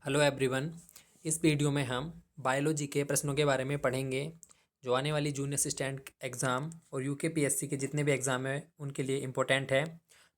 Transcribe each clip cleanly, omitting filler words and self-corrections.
Hello everyone. इस video में हम बायोलॉजी के प्रश्नों के बारे में पढ़ेंगे जो आने वाली जूनियर असिस्टेंट एग्ज़ाम और यूकेपीएससी के जितने भी एग्ज़ाम हैं उनके लिए इम्पोर्टेंट है।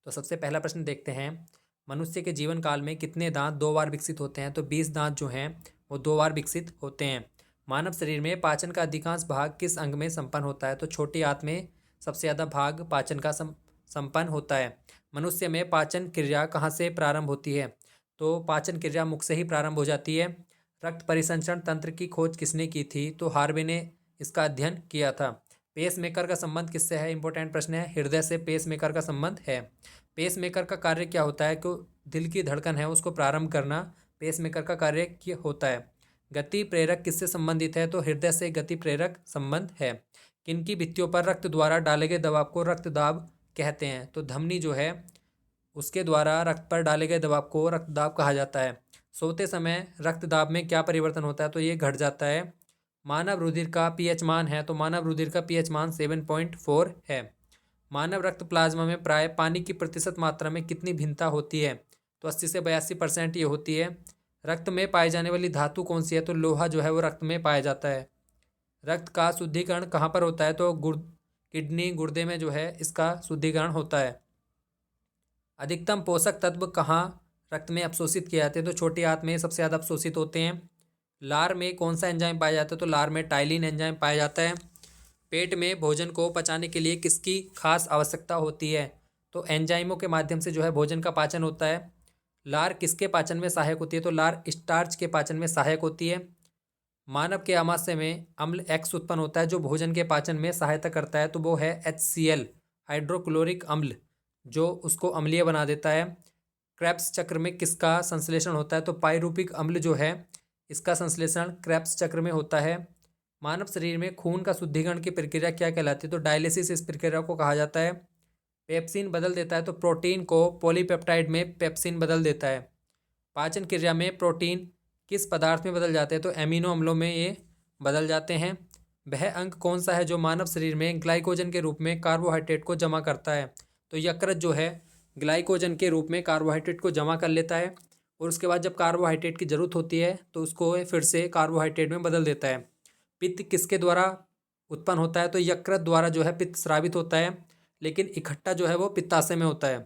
तो सबसे पहला प्रश्न देखते हैं। मनुष्य के जीवन काल में कितने दांत 2 बार विकसित होते हैं? तो 20 दांत जो हैं वो 2 बार विकसित होते हैं। मानव शरीर में पाचन का अधिकांश भाग किस अंग में संपन्न होता है? तो छोटी आंत में सबसे ज़्यादा भाग पाचन का संपन्न होता है। मनुष्य में पाचन क्रिया कहाँ से प्रारंभ होती है? तो पाचन क्रिया मुख से ही प्रारंभ हो जाती है। रक्त परिसंचरण तंत्र की खोज किसने की थी? तो हार्वे ने इसका अध्ययन किया था। पेसमेकर का संबंध किससे है? इंपॉर्टेंट प्रश्न है। हृदय से पेसमेकर का संबंध है। पेसमेकर का कार्य क्या होता है? कि दिल की धड़कन है उसको प्रारंभ करना पेसमेकर का कार्य क्या होता है। गति प्रेरक किससे संबंधित है? तो हृदय से गति प्रेरक संबंध है। किनकी भित्तियों पर रक्त द्वारा डाले गए दबाव को रक्तदाब कहते हैं? तो धमनी जो है उसके द्वारा रक्त पर डाले गए दबाव को रक्तदाब कहा जाता है। सोते समय रक्तदाब में क्या परिवर्तन होता है? तो ये घट जाता है। मानव रुधिर का पीएच मान है? तो मानव रुधिर का पीएच मान 7.4 है। मानव रक्त प्लाज्मा में प्राय पानी की प्रतिशत मात्रा में कितनी भिन्नता होती है? तो 80 से 82% ये होती है। रक्त में पाई जाने वाली धातु कौन सी है? तो लोहा जो है वो रक्त में पाया जाता है। रक्त का शुद्धिकरण कहाँ पर होता है? तो किडनी गुर्दे में जो है इसका शुद्धिकरण होता है। अधिकतम पोषक तत्व कहाँ रक्त में अवशोषित किए जाते हैं? तो छोटी आंत में सबसे ज़्यादा अवशोषित होते हैं। लार में कौन सा एंजाइम पाया जाता है? तो लार में टाइलिन एंजाइम पाया जाता है। पेट में भोजन को पचाने के लिए किसकी खास आवश्यकता होती है? तो एंजाइमों के माध्यम से जो है भोजन का पाचन होता है। लार किसके पाचन में सहायक होती है? तो लार स्टार्च के पाचन में सहायक होती है। मानव के आमाशय में अम्ल एक्स उत्पन्न होता है जो भोजन के पाचन में सहायता करता है। तो वो है HCl हाइड्रोक्लोरिक अम्ल जो उसको अम्लीय बना देता है। क्रेब्स चक्र में किसका संश्लेषण होता है? तो पाइरूपिक अम्ल जो है इसका संश्लेषण क्रेब्स चक्र में होता है। मानव शरीर में खून का शुद्धिकरण की प्रक्रिया क्या कहलाती है? तो डायलिसिस इस प्रक्रिया को कहा जाता है। पेप्सिन बदल देता है? तो प्रोटीन को पॉलीपेप्टाइड में पेप्सिन बदल देता है। पाचन क्रिया में प्रोटीन किस पदार्थ में बदल जाते हैं? तो एमिनो अम्लों में ये बदल जाते हैं। वह अंग कौन सा है जो मानव शरीर में ग्लाइकोजन के रूप में कार्बोहाइड्रेट को जमा करता है? तो यकृत जो है ग्लाइकोजन के रूप में कार्बोहाइड्रेट को जमा कर लेता है और उसके बाद जब कार्बोहाइड्रेट की ज़रूरत होती है तो उसको फिर से कार्बोहाइड्रेट में बदल देता है। पित्त किसके द्वारा उत्पन्न होता है? तो यकृत द्वारा जो है पित्त स्रावित होता है लेकिन इकट्ठा जो है वो पित्ताशय में होता है।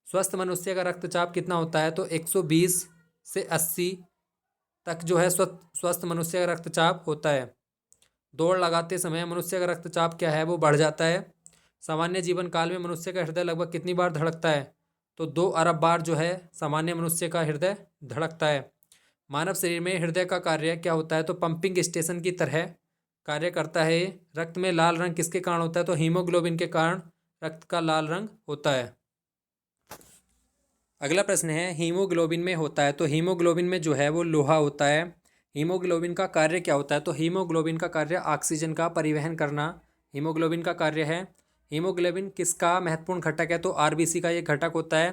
स्वस्थ मनुष्य का रक्तचाप कितना होता है? तो 120 से 80 तक जो है स्वस्थ मनुष्य का रक्तचाप होता है। दौड़ लगाते समय मनुष्य का रक्तचाप क्या है? वो बढ़ जाता है। सामान्य जीवन काल में मनुष्य का हृदय लगभग कितनी बार धड़कता है? तो 2 अरब बार जो है सामान्य मनुष्य का हृदय धड़कता है। मानव शरीर में हृदय का कार्य क्या होता है? तो पंपिंग स्टेशन की तरह कार्य करता है। रक्त में लाल रंग किसके कारण होता है? तो हीमोग्लोबिन के कारण रक्त का लाल रंग होता है। अगला प्रश्न है हीमोग्लोबिन में होता है? तो हीमोग्लोबिन में जो है वो लोहा होता है। हीमोग्लोबिन का कार्य क्या होता है? तो हीमोग्लोबिन का कार्य ऑक्सीजन का परिवहन करना हीमोग्लोबिन का कार्य है। हीमोग्लोबिन किसका महत्वपूर्ण घटक है? तो आरबीसी का ये घटक होता है।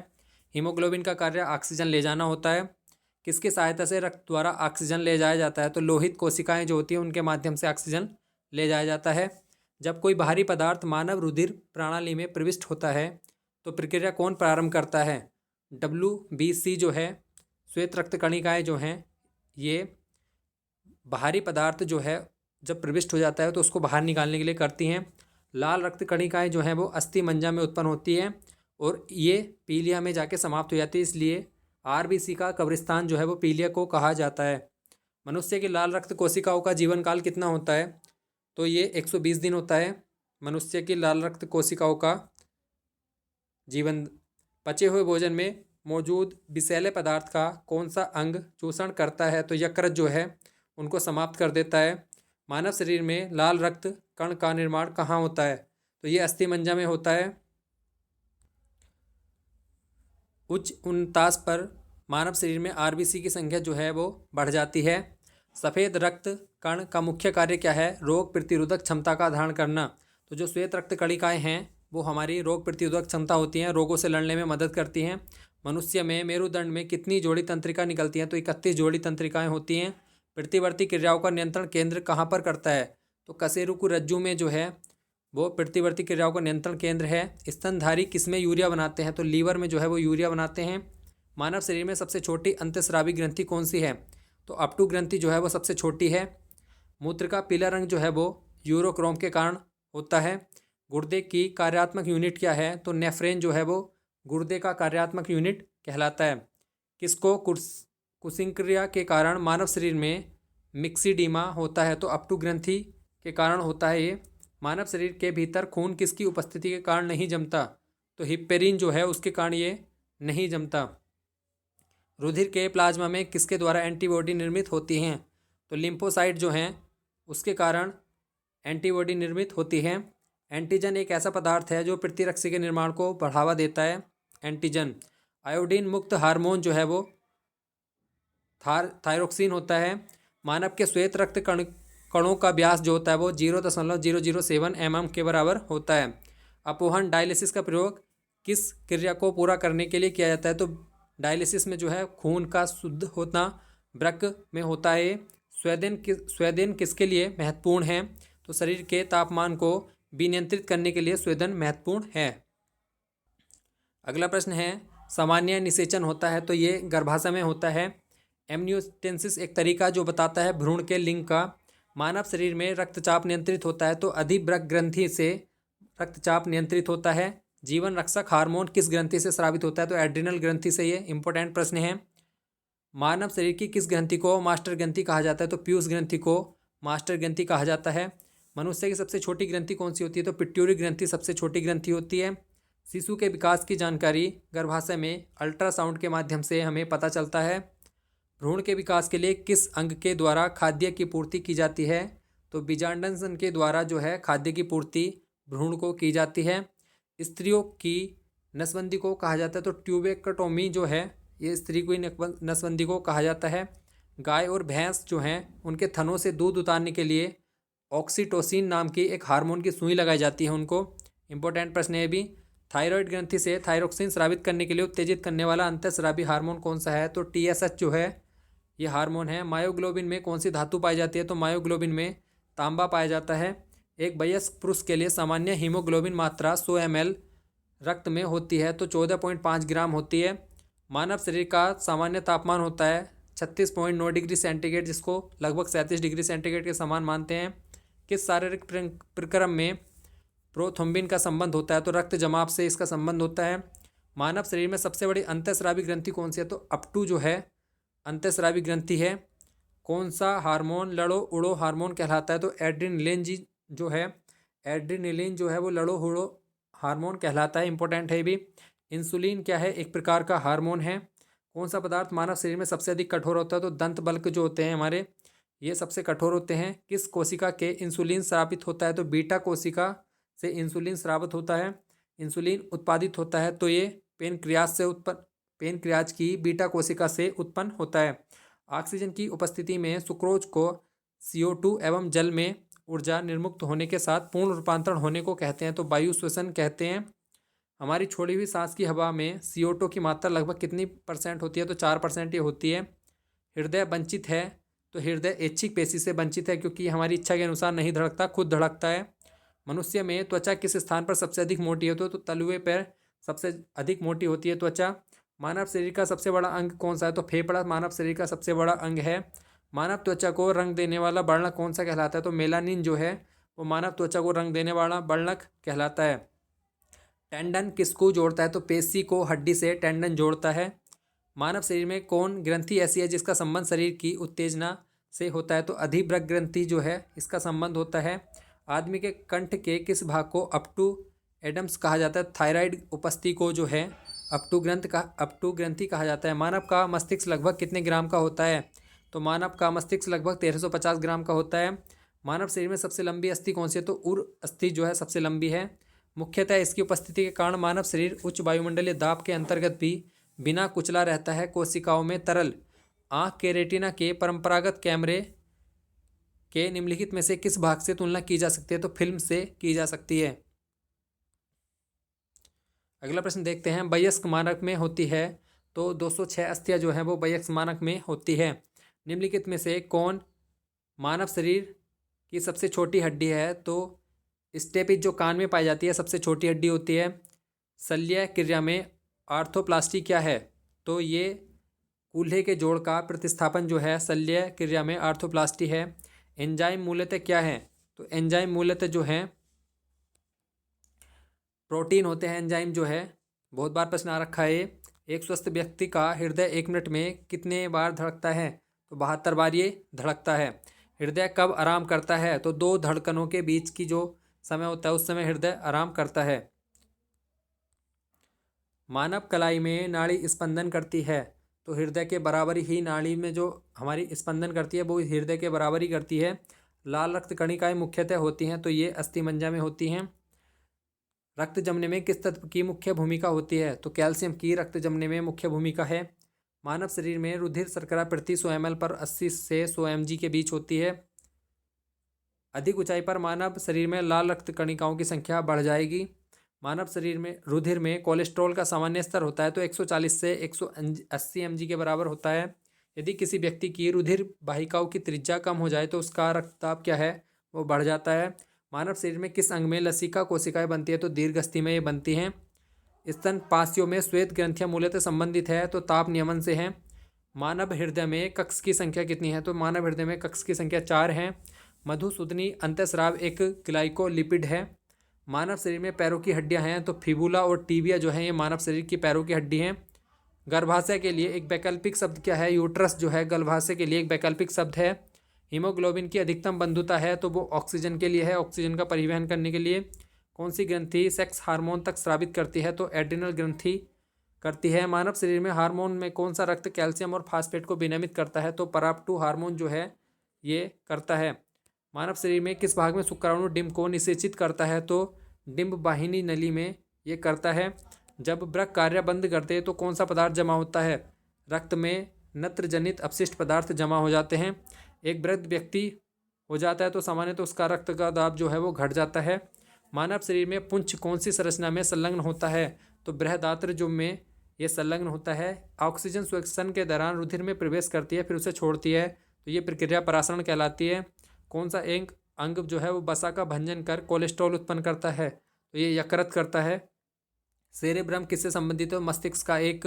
हीमोग्लोबिन का कार्य ऑक्सीजन ले जाना होता है। किसकी सहायता से रक्त द्वारा ऑक्सीजन ले जाया जाता है? तो लोहित कोशिकाएं जो होती हैं उनके माध्यम से ऑक्सीजन ले जाया जाता है। जब कोई बाहरी पदार्थ मानव रुधिर प्रणाली में प्रविष्ट होता है तो प्रक्रिया कौन प्रारंभ करता है? WBC जो है श्वेत रक्त कणिकाएँ जो हैं ये बाहरी पदार्थ जो है जब प्रविष्ट हो जाता है तो उसको बाहर निकालने के लिए करती हैं। लाल रक्त कणिकाएँ जो हैं वो अस्थि मज्जा में उत्पन्न होती हैं और ये पीलिया में जाके समाप्त हो जाती है, इसलिए RBC का कब्रिस्तान जो है वो पीलिया को कहा जाता है। मनुष्य की लाल रक्त कोशिकाओं का जीवन काल कितना होता है? तो ये 120 दिन होता है मनुष्य की लाल रक्त कोशिकाओं का जीवन। पचे हुए भोजन में मौजूद विषैले पदार्थ का कौन सा अंग चूषण करता है? तो यकृत जो है उनको समाप्त कर देता है। मानव शरीर में लाल रक्त कण का निर्माण कहाँ होता है? तो ये अस्थिमज्जा में होता है। उच्च 49 पर मानव शरीर में RBC की संख्या जो है वो बढ़ जाती है। सफ़ेद रक्त कण का मुख्य कार्य क्या है? रोग प्रतिरोधक क्षमता का धारण करना। तो जो श्वेत रक्त कणिकाएँ हैं वो हमारी रोग प्रतिरोधक क्षमता होती हैं, रोगों से लड़ने में मदद करती हैं। मनुष्य में मेरुदंड में कितनी जोड़ी तंत्रिका निकलती हैं? तो 31 जोड़ी तंत्रिकाएँ होती हैं। प्रतिवर्ती क्रियाओं का नियंत्रण केंद्र कहाँ पर करता है? तो कशेरुकरज्जु में जो है वो प्रतिवर्ती क्रियाओं का नियंत्रण केंद्र है। स्तनधारी किसमें यूरिया बनाते हैं? तो लीवर में जो है वो यूरिया बनाते हैं। मानव शरीर में सबसे छोटी अंतःस्रावी ग्रंथि कौन सी है? तो अपटू ग्रंथि जो है वो सबसे छोटी है। मूत्र का पीला रंग जो है वो यूरोक्रोम के कारण होता है। गुर्दे की कार्यात्मक यूनिट क्या है? तो नेफ्रेन जो है वो गुर्दे का कार्यात्मक यूनिट कहलाता है। किसको कुशिंग क्रिया के कारण मानव शरीर में मिक्सीडीमा होता है? तो अपटू ग्रंथि के कारण होता है ये। मानव शरीर के भीतर खून किसकी उपस्थिति के कारण नहीं जमता? तो हिप्पेरिन जो है उसके कारण ये नहीं जमता। रुधिर के प्लाज्मा में किसके द्वारा एंटीबॉडी निर्मित होती हैं? तो लिम्फोसाइट जो हैं उसके कारण एंटीबॉडी निर्मित होती है। एंटीजन एक ऐसा पदार्थ है जो प्रतिरक्षी के निर्माण को बढ़ावा देता है। एंटीजन आयोडीन मुक्त हार्मोन जो है वो थायरोक्सिन होता है। मानव के श्वेत रक्त कणों का व्यास जो होता है वो 0.007 mm के बराबर होता है। अपोहन डायलिसिस का प्रयोग किस क्रिया को पूरा करने के लिए किया जाता है? तो डायलिसिस में जो है खून का शुद्ध होना वृक्क में होता है। स्वेदन किसके लिए महत्वपूर्ण है? तो शरीर के तापमान को विनियंत्रित करने के लिए स्वेदन महत्वपूर्ण है। अगला प्रश्न है सामान्य निषेचन होता है तो ये गर्भाशय में होता है। एमनियोस्टेंसिस एक तरीका जो बताता है भ्रूण के लिंग का। मानव शरीर में रक्तचाप नियंत्रित होता है तो अधिवृक्क ग्रंथि से रक्तचाप नियंत्रित होता है। जीवन रक्षक हार्मोन किस ग्रंथि से स्रावित होता है? तो एड्रिनल ग्रंथि से। ये इंपॉर्टेंट प्रश्न है। मानव शरीर की किस ग्रंथि को मास्टर ग्रंथि कहा जाता है? तो पीयूष ग्रंथि को मास्टर ग्रंथि कहा जाता है। मनुष्य की सबसे छोटी ग्रंथि कौन सी होती है? तो पिट्यूटरी ग्रंथि सबसे छोटी ग्रंथि होती है। शिशु के विकास की जानकारी गर्भाशय में अल्ट्रासाउंड के माध्यम से हमें पता चलता है। भ्रूण के विकास के लिए किस अंग के द्वारा खाद्य की पूर्ति की जाती है? तो बीजांडन के द्वारा जो है खाद्य की पूर्ति भ्रूण को की जाती है। स्त्रियों की नसबंदी को कहा जाता है तो ट्यूबेक्टोमी जो है ये स्त्री की नसबंदी को कहा जाता है। गाय और भैंस जो हैं उनके थनों से दूध उतारने के लिए ऑक्सीटोसिन नाम की एक हार्मोन की सुई लगाई जाती है उनको। इंपॉर्टेंट प्रश्न है भी। थायराइड ग्रंथि से थायरोक्सिन स्रावित करने के लिए उत्तेजित करने वाला अंतःस्रावी हार्मोन कौन सा है? तो TSH जो है ये हार्मोन है। मायोग्लोबिन में कौन सी धातु पाई जाती है? तो मायोग्लोबिन में तांबा पाया जाता है। एक वयस्क पुरुष के लिए सामान्य हीमोग्लोबिन मात्रा 100 ml रक्त में होती है तो 14.5 ग्राम होती है। मानव शरीर का सामान्य तापमान होता है 36.9 डिग्री सेंटीग्रेड जिसको लगभग 37 डिग्री सेंटीग्रेड के समान मानते हैं। किस शारीरिक प्रक्रम में प्रोथ्रोम्बिन का संबंध होता है? तो रक्त जमाव से इसका संबंध होता है। मानव शरीर में सबसे बड़ी अंतःस्रावी ग्रंथि कौन सी है? तो अपटू जो है अंतःस्रावी ग्रंथि है। कौन सा हार्मोन लड़ो उड़ो हार्मोन कहलाता है? तो एड्रिनलिन जो है वो लड़ो उड़ो हार्मोन कहलाता है। इंपॉर्टेंट है भी। इंसुलिन क्या है? एक प्रकार का हार्मोन है। कौन सा पदार्थ मानव शरीर में सबसे अधिक कठोर होता है? तो दंत बल्क जो होते हैं हमारे ये सबसे कठोर होते हैं। किस कोशिका के इंसुलिन स्रावित होता है? तो बीटा कोशिका से इंसुलिन स्रावित होता है। इंसुलिन उत्पादित होता है तो ये पेनक्रियाज की बीटा कोशिका से उत्पन्न होता है। ऑक्सीजन की उपस्थिति में सुक्रोज को CO2 एवं जल में ऊर्जा निर्मुक्त होने के साथ पूर्ण रूपांतरण होने को कहते हैं तो वायु श्वसन कहते हैं। हमारी छोड़ी हुई सांस की हवा में CO2 की मात्रा लगभग कितनी % होती है? तो 4% ये होती है। हृदय वंचित है तो हृदय ऐच्छिक पेशी से वंचित है क्योंकि हमारी इच्छा के अनुसार नहीं धड़कता, खुद धड़कता है। मनुष्य में त्वचा किस स्थान पर सबसे अधिक मोटी होती है? तो तलुए पर सबसे अधिक मोटी होती है त्वचा। मानव शरीर का सबसे बड़ा अंग कौन सा है? तो फेफड़ा मानव शरीर का सबसे बड़ा अंग है। मानव त्वचा को रंग देने वाला वर्णक कौन सा कहलाता है? तो मेलानिन जो है वो मानव त्वचा को रंग देने वाला वर्णक कहलाता है। टेंडन किसको जोड़ता है? तो पेशी को हड्डी से टेंडन जोड़ता है। मानव शरीर में कौन ग्रंथि ऐसी है जिसका संबंध शरीर की उत्तेजना से होता है? तो अधिवृक्क ग्रंथि जो है इसका संबंध होता है। आदमी के कंठ के किस भाग को अपटू एडम्स कहा जाता है? थायराइड उपस्थि को जो है अपटू ग्रंथि कहा जाता है। मानव का मस्तिष्क लगभग कितने ग्राम का होता है? तो मानव का मस्तिष्क लगभग 1350 ग्राम का होता है। मानव शरीर में सबसे लंबी अस्थि कौन सी है? तो उर अस्थि जो है सबसे लंबी है। मुख्यतः इसकी उपस्थिति के कारण मानव शरीर उच्च वायुमंडलीय दाब के अंतर्गत भी बिना कुचला रहता है। कोशिकाओं में तरल आँख के रेटिना के परंपरागत कैमरे के निम्नलिखित में से किस भाग से तुलना की जा सकती है? तो फिल्म से की जा सकती है। अगला प्रश्न देखते हैं। वयस्क मानव में होती है तो 206 अस्थियां जो है वो वयस्क मानव में होती है। निम्नलिखित में से कौन मानव शरीर की सबसे छोटी हड्डी है? तो स्टेपिज जो कान में पाई जाती है सबसे छोटी हड्डी होती है। शल्य क्रिया में आर्थोप्लास्टी क्या है? तो ये कूल्हे के जोड़ का प्रतिस्थापन जो है शल्य क्रिया में आर्थोप्लास्टी है। एंजाइम मूलतः क्या है? तो एंजाइम मूलतः जो है प्रोटीन होते हैं। एंजाइम जो है बहुत बार प्रश्न आ रखा है। एक स्वस्थ व्यक्ति का हृदय 1 मिनट में कितने बार धड़कता है? तो 72 बार ये धड़कता है। हृदय कब आराम करता है? तो 2 धड़कनों के बीच की जो समय होता है उस समय हृदय आराम करता है। मानव कलाई में नाड़ी स्पंदन करती है, तो हृदय के बराबर ही नाड़ी में जो हमारी स्पंदन करती है वो हृदय के बराबर ही करती है। लाल रक्त कणिकाएं मुख्यतः होती हैं, तो ये अस्थिमज्जा में होती हैं। रक्त जमने में किस तत्व की मुख्य भूमिका होती है? तो कैल्शियम की रक्त जमने में मुख्य भूमिका है। मानव शरीर में रुधिर शर्करा प्रति 100 ml पर 80 से 100 mg के बीच होती है। अधिक ऊंचाई पर मानव शरीर में लाल रक्त कणिकाओं की संख्या बढ़ जाएगी। मानव शरीर में रुधिर में कोलेस्ट्रॉल का सामान्य स्तर होता है तो 140 से 180 mg के बराबर होता है। यदि किसी व्यक्ति की रुधिर वाहिकाओं की त्रिज्या कम हो जाए तो उसका रक्तचाप क्या है? वो बढ़ जाता है। मानव शरीर में किस अंग में लसिका कोशिकाएं बनती है? तो दीर्घस्थि में ये बनती हैं। स्तनपाशियों में श्वेत ग्रंथियां मूलतः संबंधित है तो ताप नियमन से है। मानव हृदय में कक्ष की संख्या कितनी है? तो मानव हृदय में कक्ष की संख्या 4 है। मधुसूदनी अंतःस्राव एक ग्लाइकोलिपिड है। मानव शरीर में पैरों की हड्डियां हैं तो फिबुला और टीबिया जो है ये मानव शरीर की पैरों की हड्डी हैं। गर्भाशय के लिए एक वैकल्पिक शब्द क्या है? यूट्रस जो है गर्भाशय के लिए एक वैकल्पिक शब्द है। हीमोग्लोबिन की अधिकतम बंधुता है तो वो ऑक्सीजन के लिए है, ऑक्सीजन का परिवहन करने के लिए। कौन सी ग्रंथि सेक्स हार्मोन तक स्रावित करती है? तो एड्रिनल ग्रंथि करती है। मानव शरीर में हार्मोन में कौन सा रक्त कैल्शियम और फास्फेट को विनियमित करता है? तो पराप्टू हार्मोन जो है ये करता है। मानव शरीर में किस भाग में शुक्राणु डिंब को निषेचित करता है? तो डिंब वाहिनी नली में ये करता है। जब वृक्क कार्य बंद करते हैं तो कौन सा पदार्थ जमा होता है? रक्त में नत्रजनित अपशिष्ट पदार्थ जमा हो जाते हैं। एक वृद्ध व्यक्ति हो जाता है तो सामान्य तो उसका रक्त का दाब जो है वो घट जाता है। मानव शरीर में पुंछ कौन सी संरचना में संलग्न होता है? तो बृहदात्र जो में ये संलग्न होता है। ऑक्सीजन श्वसन के दौरान रुधिर में प्रवेश करती है फिर उसे छोड़ती है, तो ये प्रक्रिया परासरण कहलाती है। कौन सा एक अंग जो है वो वसा का भंजन कर कोलेस्ट्रॉल उत्पन्न करता है? तो ये यकृत करता है। सेरेब्रम किससे संबंधित है? मस्तिष्क का एक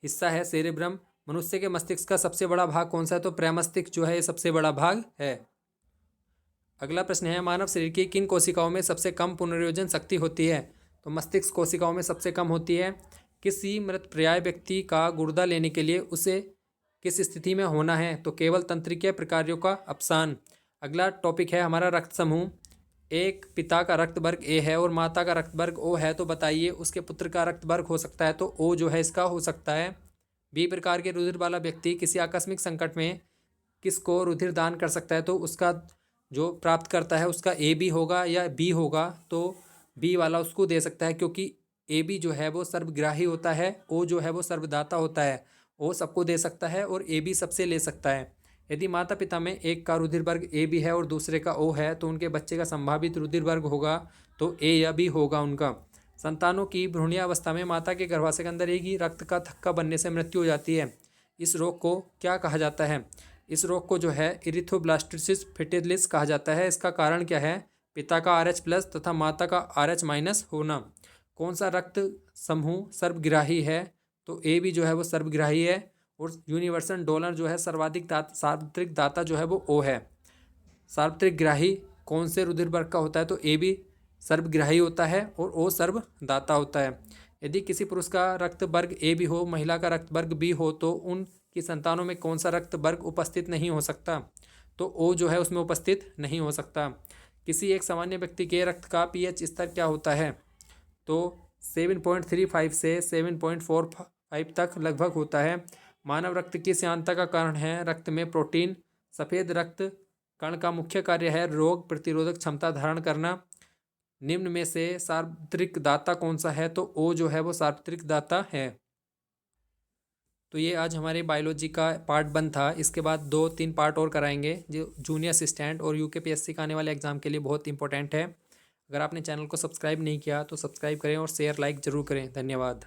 हिस्सा है सेरेब्रम। मनुष्य के मस्तिष्क का सबसे बड़ा भाग कौन सा है? तो प्रमस्तिष्क जो है ये सबसे बड़ा भाग है। अगला प्रश्न है, मानव शरीर की किन कोशिकाओं में सबसे कम पुनर्योजन शक्ति होती है? तो मस्तिष्क कोशिकाओं में सबसे कम होती है। किसी मृतप्राय व्यक्ति का गुर्दा लेने के लिए उसे किस स्थिति में होना है? तो केवल तंत्रिकीय प्रकार्यों का अवसान। अगला टॉपिक है हमारा रक्त समूह। एक पिता का रक्त वर्ग ए है और माता का रक्त वर्ग ओ है, तो बताइए उसके पुत्र का रक्त वर्ग हो सकता है तो ओ जो है इसका हो सकता है। बी प्रकार के रुधिर वाला व्यक्ति किसी आकस्मिक संकट में किसको रुधिर दान कर सकता है? तो उसका जो प्राप्त करता है उसका ए बी होगा या बी होगा, तो बी वाला उसको दे सकता है क्योंकि ए बी जो है वो सर्वग्राही होता है, ओ जो है वो सर्वदाता होता है। ओ सबको दे सकता है और ए बी सबसे ले सकता है। यदि माता पिता में एक का रुधिर वर्ग ए बी है और दूसरे का ओ है तो उनके बच्चे का संभावित रुधिर वर्ग होगा तो ए या बी होगा उनका। संतानों की भ्रूणीयावस्था में माता के गर्भाशय के अंदर एक ही रक्त का थक्का बनने से मृत्यु हो जाती है। इस रोग को क्या कहा जाता है? इस रोग को जो है इरिथ्रोब्लास्टोसिस फेटालिस कहा जाता है। इसका कारण क्या है? पिता का RH+ तथा माता का RH- होना। कौन सा रक्त समूह सर्वग्राही है? तो ए बी जो है वो सर्वग्राही है। और यूनिवर्सल डोनर जो है सर्वाधिक सार्वत्रिक दाता जो है वो ओ है। सार्वत्रिक ग्राही कौन से रुधिर वर्ग का होता है? तो ए बी सर्वग्राही होता है और ओ सर्वदाता होता है। यदि किसी पुरुष का रक्त वर्ग ए बी हो, महिला का रक्त वर्ग बी हो, तो उनकी संतानों में कौन सा रक्त वर्ग उपस्थित नहीं हो सकता? तो ओ जो है उसमें उपस्थित नहीं हो सकता। किसी एक सामान्य व्यक्ति के रक्त का पीएच स्तर क्या होता है? तो 7.35 से 7.45 तक लगभग होता है। मानव रक्त की श्यानता का कारण है रक्त में प्रोटीन। सफ़ेद रक्त कण का मुख्य कार्य है रोग प्रतिरोधक क्षमता धारण करना। निम्न में से सार्वत्रिक दाता कौन सा है? तो ओ जो है वो सार्वत्रिक दाता है। तो ये आज हमारे बायोलॉजी का पार्ट 1 था। इसके बाद 2-3 पार्ट और कराएंगे जो जूनियर असिस्टेंट और UKPSC का आने वाले एग्जाम के लिए बहुत इंपॉर्टेंट है। अगर आपने चैनल को सब्सक्राइब नहीं किया तो सब्सक्राइब करें और शेयर लाइक ज़रूर करें। धन्यवाद।